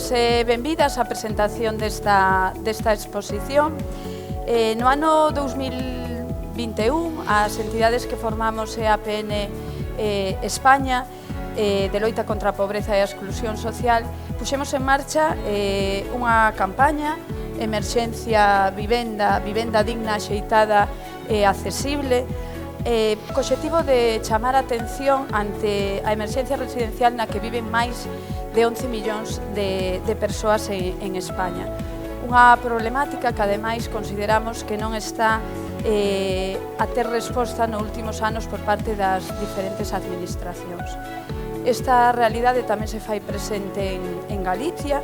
Benvidos e benvidas á presentación desta exposición. No ano 2021, as entidades que formamos EAPN España, de loita contra a pobreza e a exclusión social, puxemos en marcha unha campaña, Emerxencia Vivenda, vivenda digna, axeitada e accesible, co obxectivo de chamar a atención ante a emerxencia residencial na que viven máis de 11 millóns de persoas en España. Unha problemática que, ademais, consideramos que non está a ter resposta nos últimos anos por parte das diferentes administracións. Esta realidade tamén se fai presente en Galicia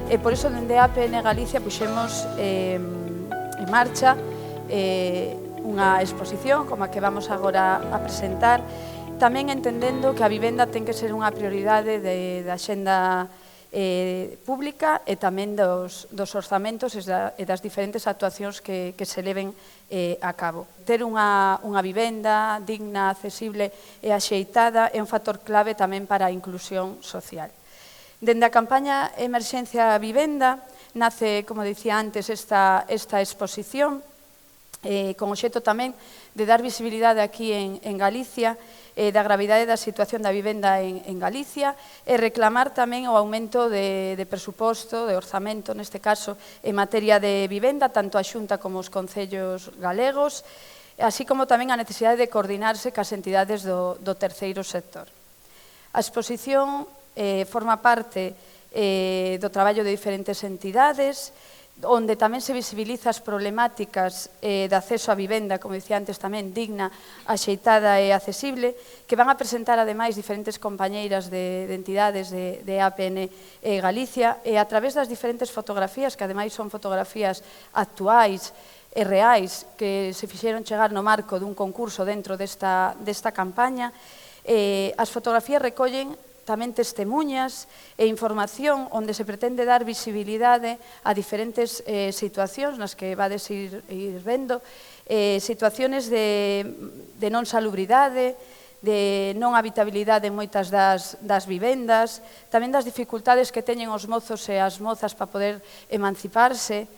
e, por iso, dende EAPN Galicia puxemos en marcha unha exposición como a que vamos agora a presentar, tamén entendendo que a vivenda ten que ser unha prioridade da axenda pública e tamén dos orzamentos e das diferentes actuacións que se leven a cabo. Ter unha vivenda digna, accesible e axeitada é un factor clave tamén para a inclusión social. Dende a campaña Emerxencia Vivenda nace, como dicía antes, esta exposición con o xeito tamén de dar visibilidade aquí en Galicia da gravidade da situación da vivenda en Galicia e reclamar tamén o aumento de presuposto, de orzamento, neste caso, en materia de vivenda, tanto a Xunta como os concellos galegos, así como tamén a necesidade de coordinarse cas entidades do terceiro sector. A exposición forma parte do traballo de diferentes entidades, onde tamén se visibiliza as problemáticas de acceso á vivenda, como dicía antes tamén, digna, axeitada e accesible, que van a presentar ademais diferentes compañeiras de entidades de EAPN Galicia, e a través das diferentes fotografías, que ademais son fotografías actuais e reais, que se fixeron chegar no marco dun concurso dentro desta campaña, as fotografías recollen tamén testemunhas e información onde se pretende dar visibilidade a diferentes situacións nas que vades ir vendo, situacións de non salubridade, de non habitabilidade en moitas das vivendas, tamén das dificultades que teñen os mozos e as mozas para poder emanciparse,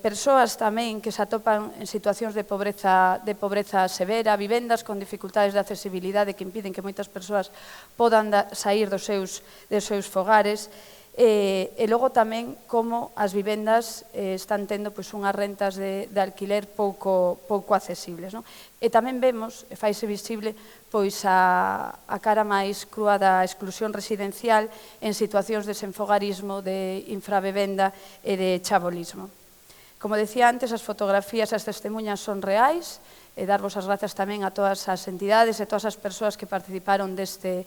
persoas tamén que se atopan en situacións de pobreza severa, vivendas con dificultades de accesibilidade que impiden que moitas persoas podan sair dos seus fogares, e logo tamén como as vivendas están tendo unhas rentas de alquiler pouco accesibles. E tamén vemos, e faise visible, a cara máis crúa da exclusión residencial en situacións de senfogarismo, de infravivenda e de chabolismo. Como decía antes, as fotografías e as testemunhas son reais, e darvos as grazas tamén a todas as entidades e todas as persoas que participaron deste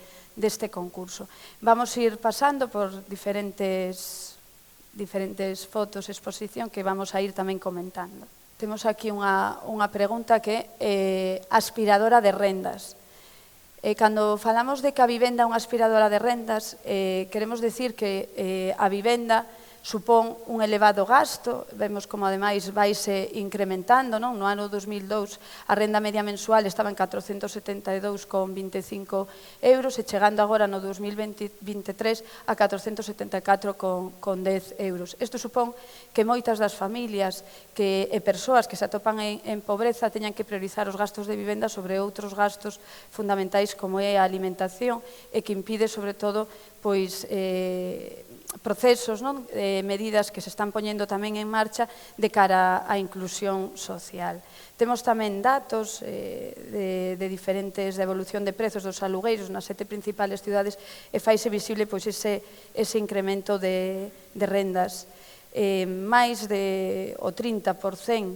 concurso. Vamos ir pasando por diferentes fotos e exposición que vamos a ir tamén comentando. Temos aquí unha pregunta que é aspiradora de rendas. Cando falamos de que a vivenda é unha aspiradora de rendas, queremos decir que a vivenda supón un elevado gasto, vemos como ademais vaise incrementando, no ano 2002 a renda media mensual estaba en 472,25 euros e chegando agora no 2023 a 474,10 euros. Isto supón que moitas das familias e persoas que se atopan en pobreza teñan que priorizar os gastos de vivenda sobre outros gastos fundamentais como é a alimentación e que impide, sobre todo, procesos, medidas que se están poñendo tamén en marcha de cara á inclusión social. Temos tamén datos de diferentes de evolución de prezos dos alugueiros nas 7 principales cidades e faise visible ese incremento de rendas. Máis de o 30%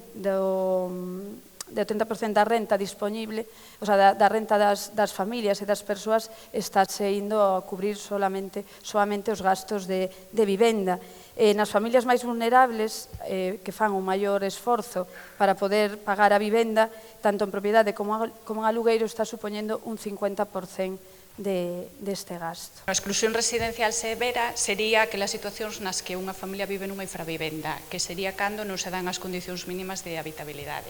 da renta disponible, da renta das familias e das persoas, está indo a cubrir solamente os gastos de vivenda. Nas familias máis vulnerables, que fan un maior esforzo para poder pagar a vivenda, tanto en propiedade como en alugueiro, está supoñendo un 50% deste gasto. A exclusión residencial severa sería aquelas situacións nas que unha familia vive nunha infravivenda, que sería cando non se dan as condicións mínimas de habitabilidade.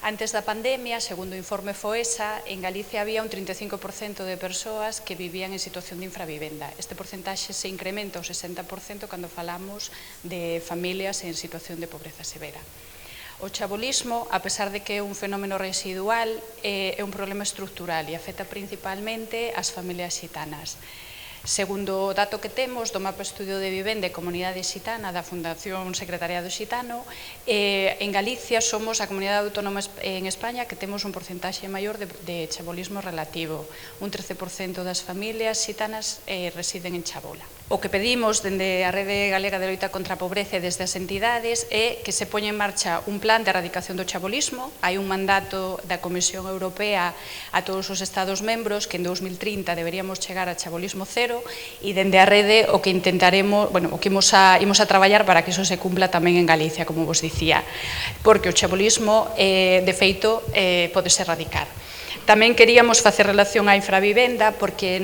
Antes da pandemia, segundo o informe FOESA, en Galicia había un 35% de persoas que vivían en situación de infravivenda. Este porcentaxe se incrementa ao 60% cando falamos de familias en situación de pobreza severa. O chabolismo, a pesar de que é un fenómeno residual, é un problema estructural e afecta principalmente as familias xitanas. Segundo o dato que temos do mapa estudio de vivenda e comunidade xitana da Fundación Secretariado Xitano, en Galicia somos a comunidade autónoma en España que temos un porcentaxe maior de chabolismo relativo. Un 13% das familias xitanas residen en chabola. O que pedimos dende a Rede Galega de Loita contra a Pobreza e desde as entidades é que se poña en marcha un plan de erradicación do chabolismo. Hai un mandato da Comisión Europea a todos os Estados membros que en 2030 deberíamos chegar a chabolismo cero e dende a rede o que intentaremos, o que imos a traballar para que iso se cumpla tamén en Galicia, como vos dicía, porque o chabolismo, de feito, podese erradicar. Tamén queríamos facer relación á infravivenda porque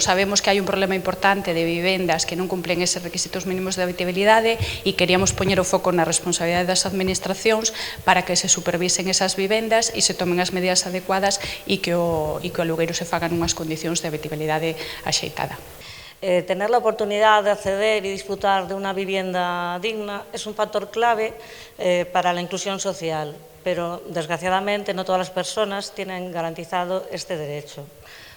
sabemos que hai un problema importante de vivendas que non cumplen eses requisitos mínimos de habitabilidade e queríamos poñer o foco na responsabilidade das administracións para que se supervisen esas vivendas e se tomen as medidas adecuadas e que o alugueiro se faga nunhas condicións de habitabilidade axeitada. Tener la oportunidad de acceder y disfrutar de una vivienda digna es un factor clave para la inclusión social, pero desgraciadamente no todas las personas tienen garantizado este derecho.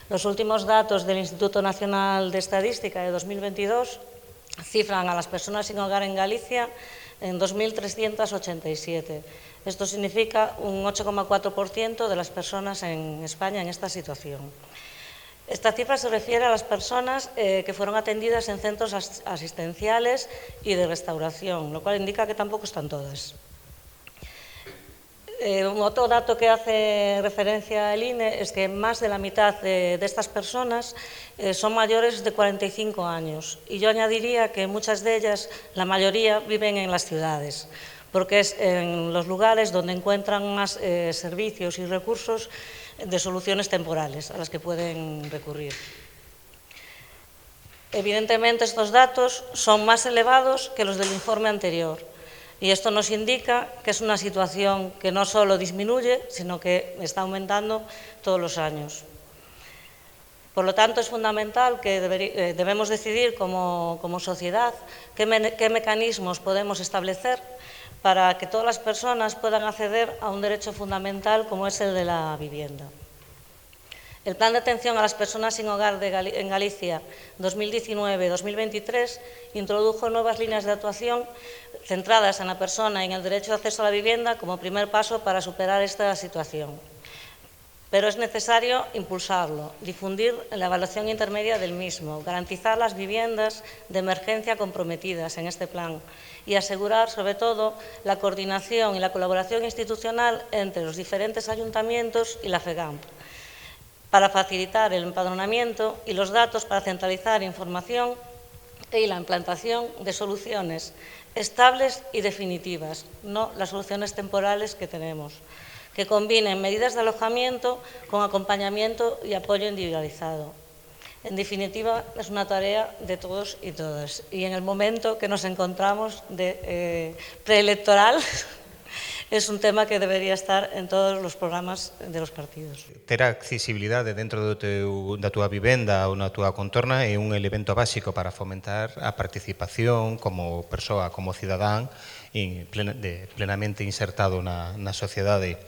Los últimos datos del Instituto Nacional de Estadística de 2022 cifran a las personas sin hogar en Galicia en 2.387. Esto significa un 8,4% de las personas en España en esta situación. Esta cifra se refiere a las personas que fueron atendidas en centros asistenciales y de restauración, lo cual indica que tampoco están todas. Otro dato que hace referencia el INE es que más de la mitad de estas personas son mayores de 45 años y yo añadiría que muchas de ellas, la mayoría, viven en las ciudades, porque es en los lugares donde encuentran más servicios y recursos de soluciones temporales a las que pueden recurrir. Evidentemente, estos datos son más elevados que los del informe anterior y esto nos indica que es una situación que no solo disminuye, sino que está aumentando todos los años. Por lo tanto, es fundamental que debemos decidir como sociedad qué mecanismos podemos establecer para que todas las personas puedan acceder a un derecho fundamental como es el de la vivienda. El Plan de Atención a las Personas sin Hogar en Galicia 2019-2023 introdujo nuevas líneas de actuación centradas en la persona y en el derecho de acceso a la vivienda como primer paso para superar esta situación. Pero es necesario impulsarlo, difundir la evaluación intermedia del mismo, garantizar las viviendas de emergencia comprometidas en este plan y asegurar, sobre todo, la coordinación y la colaboración institucional entre los diferentes ayuntamientos y la FEGAMP, para facilitar el empadronamiento y los datos para centralizar información y la implantación de soluciones estables y definitivas, no las soluciones temporales que tenemos, que combinen medidas de alojamiento con acompañamiento y apoyo individualizado. En definitiva, es una tarea de todos y todas. Y en el momento que nos encontramos de preelectoral, es un tema que debería estar en todos los programas de los partidos. Ter accesibilidade dentro da túa vivenda ou na túa contorna é un elemento básico para fomentar a participación como persoa, como cidadán plenamente insertado na sociedade.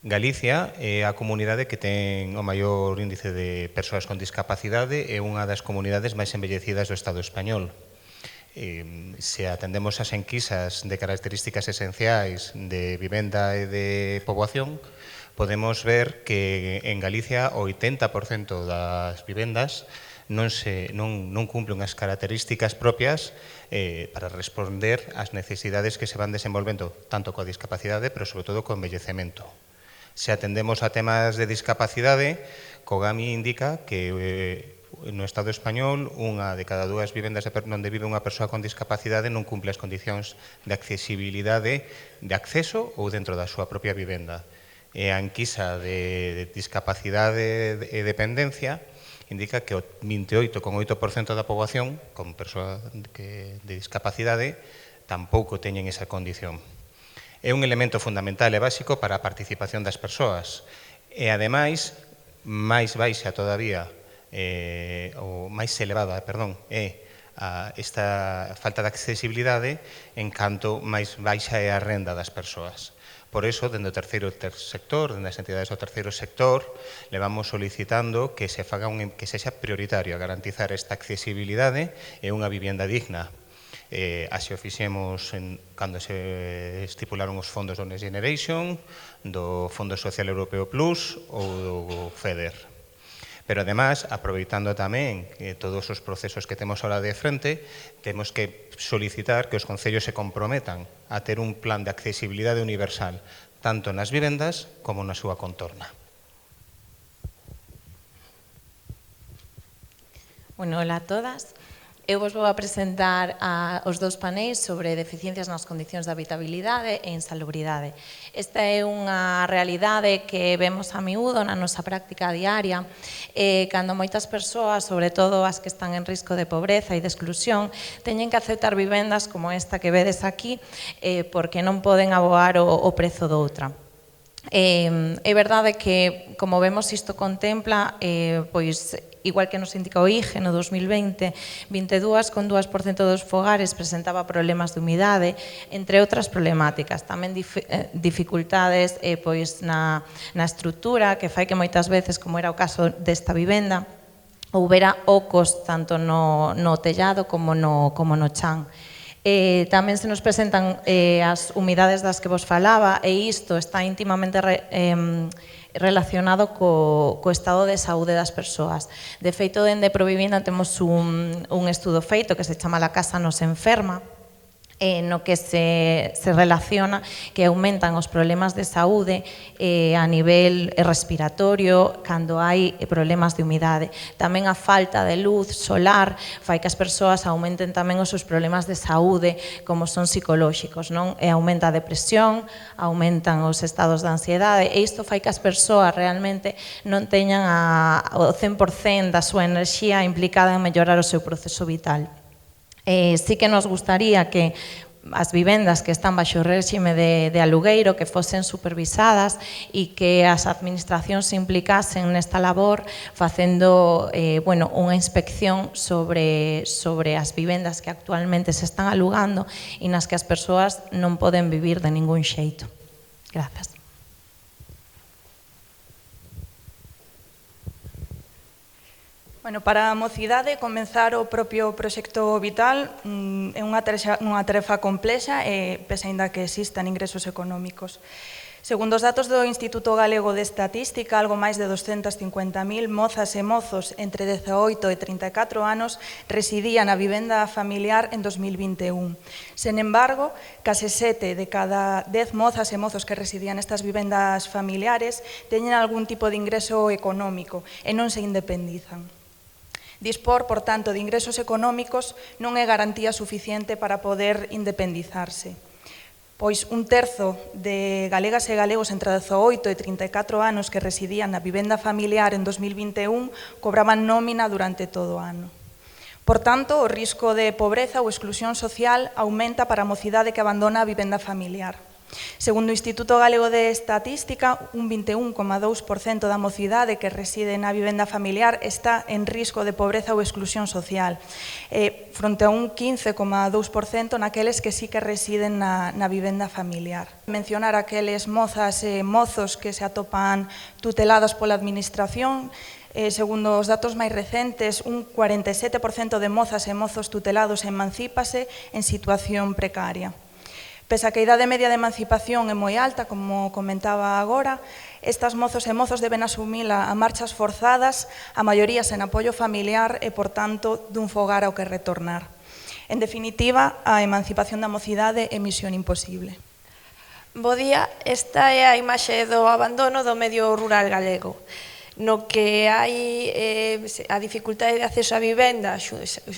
Galicia é a comunidade que ten o maior índice de persoas con discapacidade e unha das comunidades máis envellecidas do Estado español. Se atendemos as enquisas de características esenciais de vivenda e de poboación, podemos ver que en Galicia o 80% das vivendas non cumplen as características propias para responder ás necesidades que se van desenvolvendo tanto coa discapacidade, pero sobre todo co envellecemento. Se atendemos a temas de discapacidade, COGAMI indica que no Estado español unha de cada dúas vivendas onde vive unha persoa con discapacidade non cumple as condicións de accesibilidade de acceso ou dentro da súa propia vivenda. E a enquisa de discapacidade e dependencia indica que o 28,8% da poboación con persoa de discapacidade tampouco teñen esa condición. É un elemento fundamental e básico para a participación das persoas. E, ademais, máis baixa todavía, ou máis elevada, perdón, é esta falta de accesibilidade en canto máis baixa é a renda das persoas. Por iso, dende o terceiro sector, dende as entidades do terceiro sector, levamos solicitando que se faga que sexa prioritario garantizar esta accesibilidade e unha vivienda digna. Así o fixemos cando se estipularon os fondos do Next Generation, do Fondo Social Europeo Plus ou do FEDER. Pero, además, aproveitando tamén todos os procesos que temos ahora de frente, temos que solicitar que os concellos se comprometan a ter un plan de accesibilidade universal, tanto nas vivendas como na súa contorna. Bueno, hola a todas. Eu vos vou a presentar os dous panéis sobre deficiencias nas condicións de habitabilidade e insalubridade. Esta é unha realidade que vemos a miúdo na nosa práctica diaria, cando moitas persoas, sobre todo as que están en risco de pobreza e de exclusión, teñen que aceptar vivendas como esta que vedes aquí, porque non poden aboar o prezo doutra. É verdade que, como vemos, isto contempla, pois, igual que nos indica o IGE no 2020, 22,2% dos fogares presentaba problemas de humidade, entre outras problemáticas. Tamén dificultades pois, na estrutura, que fai que moitas veces, como era o caso desta vivenda, houbera ocos tanto no tellado como no chan. Tamén se nos presentan as humidades das que vos falaba, e isto está íntimamente relacionado co estado de saúde das persoas. De feito, dende Provivienda temos un estudo feito que se chama La Casa nos enferma, no que se relaciona que aumentan os problemas de saúde a nivel respiratorio cando hai problemas de humidade. Tamén a falta de luz solar fai que as persoas aumenten tamén os seus problemas de saúde, como son psicolóxicos, non? E aumenta a depresión, aumentan os estados de ansiedade, e isto fai que as persoas realmente non teñan o 100% da súa enerxía implicada en mellorar o seu proceso vital. Sí que nos gustaría que as vivendas que están baixo réxime de alugueiro que fosen supervisadas e que as administracións se implicasen nesta labor facendo unha inspección sobre as vivendas que actualmente se están alugando e nas que as persoas non poden vivir de ningún xeito. Grazas. Bueno, para a mocidade, comenzar o propio proxecto vital é unha tarefa complexa e pese aínda que existan ingresos económicos. Segundo os datos do Instituto Galego de Estatística, algo máis de 250.000 mozas e mozos entre 18 e 34 anos residían na vivenda familiar en 2021. Sen embargo, case 7 de cada 10 mozas e mozos que residían nestas vivendas familiares teñen algún tipo de ingreso económico e non se independizan. Dispor, por tanto, de ingresos económicos non é garantía suficiente para poder independizarse. Pois un terzo de galegas e galegos entre 18 e 34 anos que residían na vivenda familiar en 2021 cobraban nómina durante todo o ano. Por tanto, o risco de pobreza ou exclusión social aumenta para a mocidade que abandona a vivenda familiar. Segundo o Instituto Galego de Estatística, un 21,2% da mocidade que reside na vivenda familiar está en risco de pobreza ou exclusión social, fronte a un 15,2% naqueles que sí que residen na vivenda familiar. Mencionar aqueles mozas e mozos que se atopan tutelados pola administración. Segundo os datos máis recentes, un 47% de mozas e mozos tutelados emancípase en situación precaria. Pese a que a idade media de emancipación é moi alta, como comentaba agora, estas mozos e mozos deben asumila a marchas forzadas, a maioría sen apoio familiar e, por tanto, dun fogar ao que retornar. En definitiva, a emancipación da mocidade é misión imposible. Bo día, esta é a imaxe do abandono do medio rural galego, no que hai a dificultade de acceso a vivenda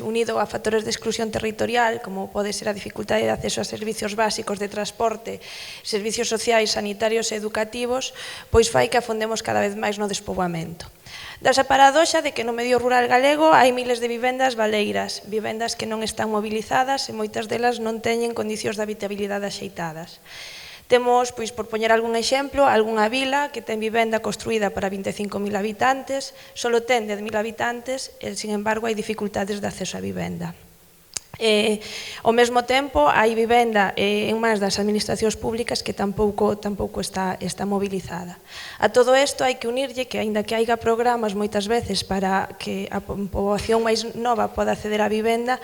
unido a factores de exclusión territorial, como pode ser a dificultade de acceso a servicios básicos de transporte, servicios sociais, sanitarios e educativos, pois fai que afondemos cada vez máis no despoboamento. Dase a paradoxa de que no medio rural galego hai miles de vivendas baleiras, vivendas que non están mobilizadas e moitas delas non teñen condicións de habitabilidade axeitadas. Temos, pois, por poñer algún exemplo, algunha vila que ten vivenda construída para 25.000 habitantes, solo ten 10.000 habitantes e, sin embargo, hai dificultades de acceso á vivenda. Ao mesmo tempo, hai vivenda en máis das administracións públicas que tampouco está mobilizada. A todo isto hai que unirlle que, aínda que haiga programas moitas veces para que a poboación máis nova poda acceder á vivenda,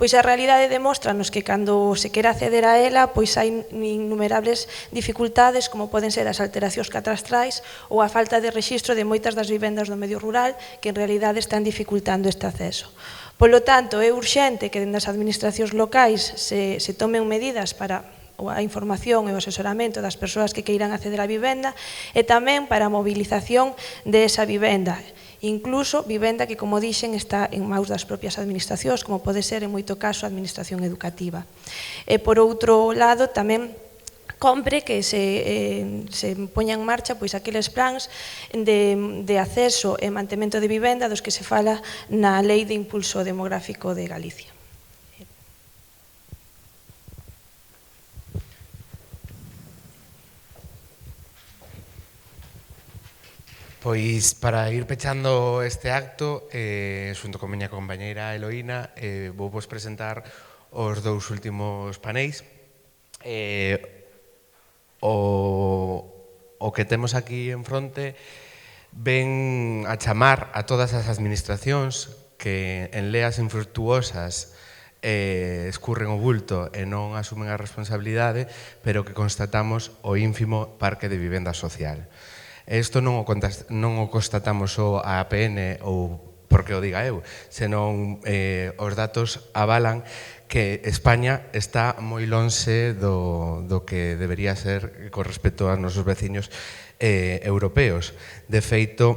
pois a realidade demóstranos que cando se quere acceder a ela, pois hai innumerables dificultades, como poden ser as alteracións catastrais ou a falta de rexistro de moitas das vivendas do medio rural que en realidade están dificultando este acceso. Polo tanto, é urxente que dende as administracións locais se tomen medidas para a información e o asesoramento das persoas que queiran acceder á vivenda e tamén para a mobilización de esa vivenda, incluso vivenda que, como dixen, está en maus das propias administracións, como pode ser en moito caso a administración educativa. E por outro lado, tamén compre que se poña en marcha pois aqueles plans de acceso e mantemento de vivenda dos que se fala na Lei de Impulso Demográfico de Galicia. Pois para ir pechando este acto, xunto con miña compañeira Eloína, vou vos presentar os dous últimos paneis. O que temos aquí en fronte ven a chamar a todas as administracións que en leas infructuosas escurren o bulto e non asumen a responsabilidade, pero que constatamos o ínfimo parque de vivenda social. Isto non o constatamos só a APN ou porque o diga eu, senón os datos avalan que España está moi lonxe do que debería ser con respecto aos nosos veciños europeos. De feito,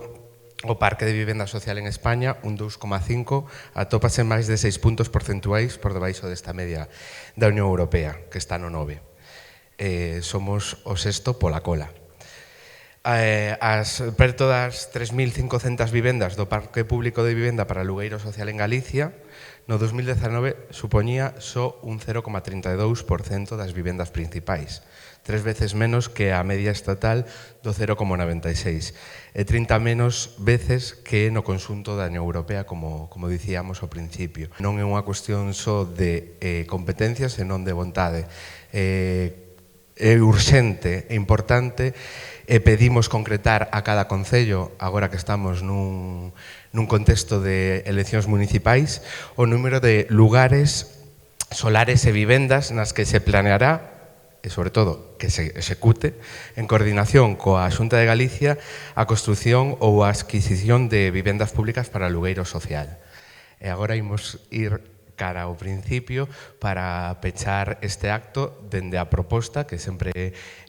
o parque de vivenda social en España, un 2,5, atópase máis de 6 puntos porcentuais por debaixo desta media da Unión Europea, que está no 9. Somos o sexto pola cola. Perto das 3.500 vivendas do Parque Público de Vivenda para Alugueiro Social en Galicia, no 2019 supoñía só un 0,32% das vivendas principais, 3 veces menos que a media estatal do 0,96 e 30 menos veces que no conxunto da Unión Europea, como dicíamos ao principio. Non é unha cuestión só de competencias, senón de vontade. É urxente e importante e pedimos concretar a cada concello, agora que estamos nun contexto de eleccións municipais, o número de lugares, solares e vivendas nas que se planeará e, sobre todo, que se execute en coordinación coa Xunta de Galicia a construción ou a adquisición de vivendas públicas para alugueiro social. E agora imos ir cara ao principio para pechar este acto dende a proposta, que sempre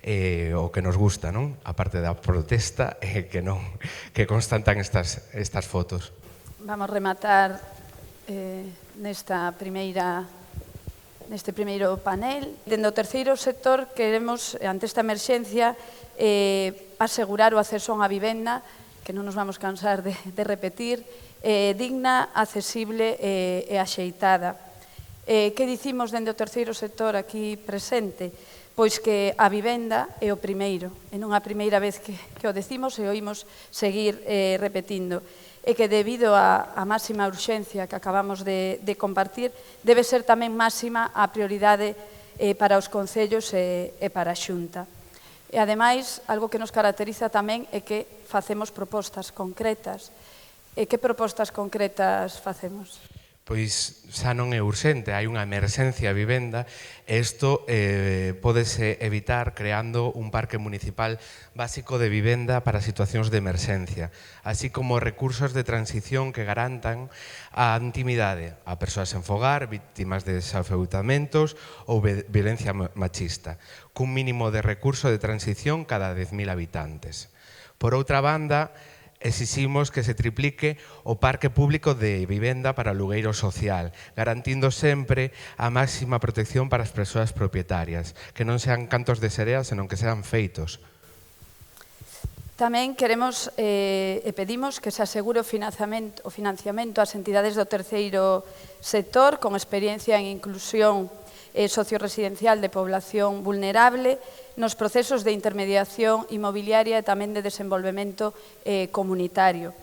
é o que nos gusta, non? A parte da protesta que constatan estas fotos. Vamos rematar neste primeiro panel. Dende o terceiro sector queremos, ante esta emerxencia, asegurar o acceso a unha vivenda, que non nos vamos cansar de repetir, digna, accesible e axeitada. Que dicimos dende o terceiro sector aquí presente? Pois que a vivenda é o primeiro, e non a primeira vez que o decimos e oímos seguir repetindo, e que debido á máxima urxencia que acabamos de compartir, debe ser tamén máxima a prioridade para os concellos e para a Xunta. E, ademais, algo que nos caracteriza tamén é que facemos propostas concretas. E que propostas concretas facemos? Pois xa non é urxente, hai unha emerxencia a vivenda e isto pódese evitar creando un parque municipal básico de vivenda para situacións de emerxencia, así como recursos de transición que garantan a intimidade a persoas en fogar, víctimas de desafiutamentos ou violencia machista, cun mínimo de recurso de transición cada 10.000 habitantes. Por outra banda, exiximos que se triplique o parque público de vivenda para alugueiro social, garantindo sempre a máxima protección para as persoas propietarias, que non sean cantos de serea, senón que sean feitos. Tamén queremos e pedimos que se asegure o financiamento ás entidades do terceiro sector con experiencia en inclusión socioresidencial de población vulnerable, nos procesos de intermediación inmobiliaria e tamén de desenvolvemento comunitario.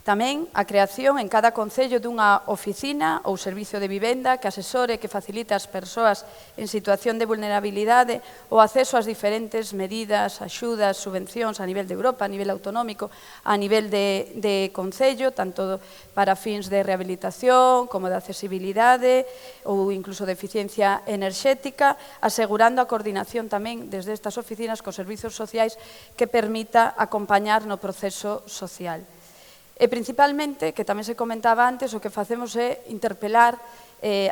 Tamén a creación en cada concello dunha oficina ou servicio de vivenda que asesore, que facilite ás persoas en situación de vulnerabilidade o acceso ás diferentes medidas, axudas, subvencións a nivel de Europa, a nivel autonómico, a nivel de concello, tanto para fins de rehabilitación como de accesibilidade ou incluso de eficiencia enerxética, asegurando a coordinación tamén desde estas oficinas cos servizos sociais que permita acompañar no proceso social. E principalmente, que tamén se comentaba antes, o que facemos é interpelar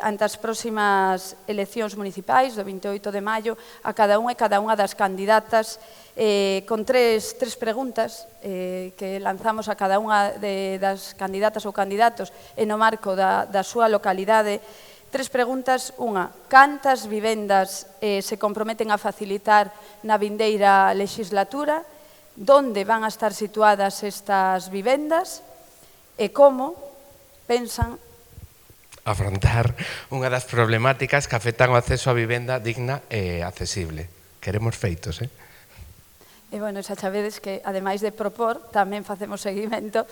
ante as próximas eleccións municipais do 28 de maio a cada unha e cada unha das candidatas con tres preguntas que lanzamos a cada unha das candidatas ou candidatos e no marco da súa localidade. Tres preguntas, unha, cantas vivendas se comprometen a facilitar na vindeira legislatura? Donde van a estar situadas estas vivendas e como pensan afrontar unha das problemáticas que afectan o acceso a vivenda digna e accesible. Queremos feitos, E, bueno, xa sabedes que, ademais de propor, tamén facemos seguimento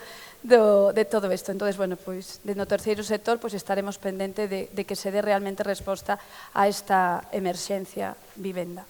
de todo isto. Entón, bueno, pois, no terceiro sector, pois, estaremos pendente de que se dé realmente resposta a esta emerxencia vivenda.